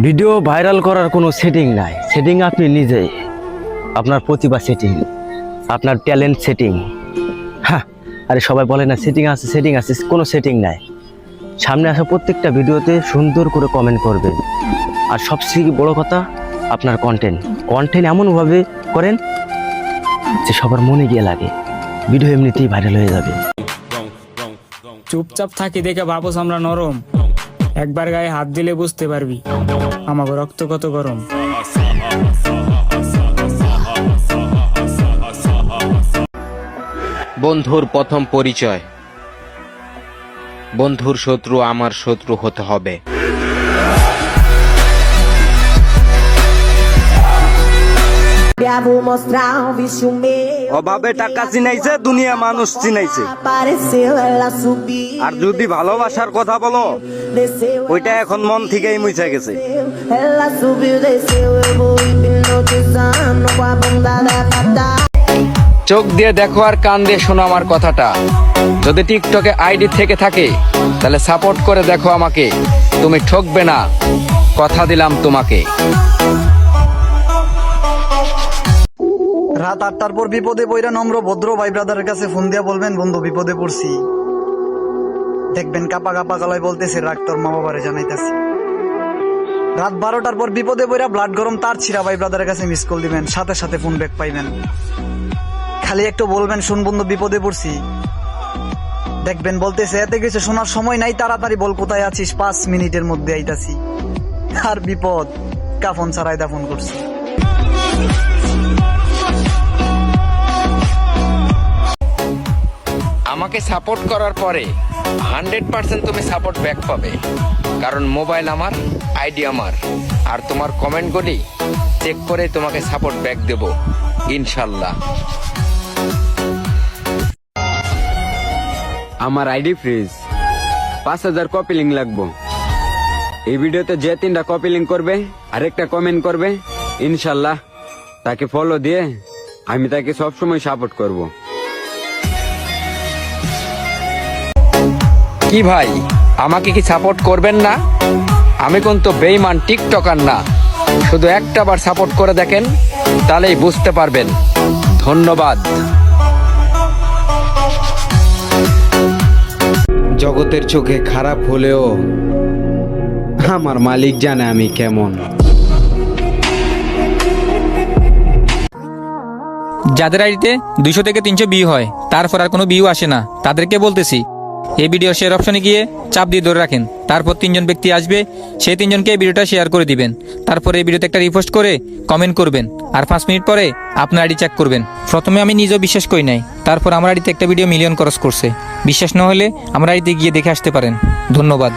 Video viral করার কোনো setting নাই। সেটিং আপনি নিজেই, আপনার প্রতিভা সেটিং, আপনার ট্যালেন্ট সেটিং। হ্যাঁ, আরে সবাই বলে না সেটিং আছে, সেটিং আছে, কোনো সেটিং নাই। সামনে আসা প্রত্যেকটা ভিডিওতে সুন্দর করে কমেন্ট করবেন। আর সবচেয়ে বড় কথা, আপনার কন্টেন্ট এমনভাবে করেন যে সবার মনে গিয়ে লাগে, ভিডিও এমনিতেই ভাইরাল হয়ে যাবে। চুপচাপ থাকি দেখে ভাবস আমরা নরম, একবার গায়ে হাত দিলে বুঝতে পারবি আমাকে রক্ত কত গরম। বন্ধুর প্রথম পরিচয়। বন্ধুর শত্রু আমার শত্রু হতে হবে। অভাবে টাকা চিনাইছে, দুনিয়া মানুষ চিনাইছে। আর যদি ভালোবাসার কথা বলো, ওইটা এখন মন থেকেই মুছে গেছে। চোখ দিয়ে দেখো আর কান দিয়ে শোনো আমার কথাটা। যদি টিকটকে আইডি থেকে থাকে তাহলে সাপোর্ট করে দেখো আমাকে, তুমি ঠকবে না, কথা দিলাম তোমাকে। রাত 8টার পর বিপদে পড়া নম্র ভদ্র ভাই ব্রাদারের কাছে ফোন দিয়া বলবেন, বন্ধু বিপদে পড়ছি। দেখবেন কাপা কাপা গলায় বলতেছে, রাগ তোর মা বাবারে জানাইতেছি। রাত 12টার পর বিপদে পড়া ব্লাড গরম তার ছিড়া ভাই ব্রাদারের কাছে মিস কল দিবেন, সাথে সাথে ফোন ব্যাক পাইবেন। খালি একটু বলবেন, শুন বন্ধু বিপদে পড়ছি। দেখবেন বলতেছে, এতে কিছু শোনার সময় নাই, তাড়াতাড়ি বল কোথায় আছিস, 5 মিনিটের মধ্যে আইতাছি। আর বিপদ কাফন ছাড়াই দাফন করছি। আমাকে সাপোর্ট করার পরে 100% তুমি সাপোর্ট ব্যাক পাবে, কারণ মোবাইল আমার, আইডি আমার, আর তোমার কমেন্টগুলি চেক করে তোমাকে সাপোর্ট ব্যাক দেব ইনশাল্লাহ। আমার আইডি ফ্রিজ, 5000 কপি লিঙ্ক লাগবো। এই ভিডিওতে যে 3টা কপি লিঙ্ক করবে আর একটা কমেন্ট করবে, ইনশাল্লাহ তাকে ফলো দিয়ে আমি তাকে সবসময় সাপোর্ট করব। কি ভাই, আমাকে কি সাপোর্ট করবেন না? আমি কিন্তু বেঈমান টিকটকার না, শুধু একটা বার সাপোর্ট করে দেখেন, তাহলেই বুঝতে পারবেন। ধন্যবাদ। জগতের চোখে খারাপ হলেও আমার মালিক জানে আমি কেমন। যাদের আইডিতে 200 থেকে 300 ভিউ হয়, তারপর আর কোনো ভিউ আসে না, তাদেরকে বলতেছি এই ভিডিও শেয়ার অপশনে গিয়ে চাপ দিয়ে ধরে রাখেন। তারপর 3 জন ব্যক্তি আসবে, সেই 3 জনকে এই ভিডিওটা শেয়ার করে দিবেন। তারপর এই ভিডিওতে একটা রিপোস্ট করে কমেন্ট করবেন, আর 5 মিনিট পরে আপনার আইডি চেক করবেন। প্রথমে আমি নিজেও বিশ্বাস করি নাই, তারপর আমার আইডিতে একটা ভিডিও মিলিয়ন ক্রস করছে। বিশ্বাস না হলে আমার আইডিতে গিয়ে দেখে আসতে পারেন। ধন্যবাদ।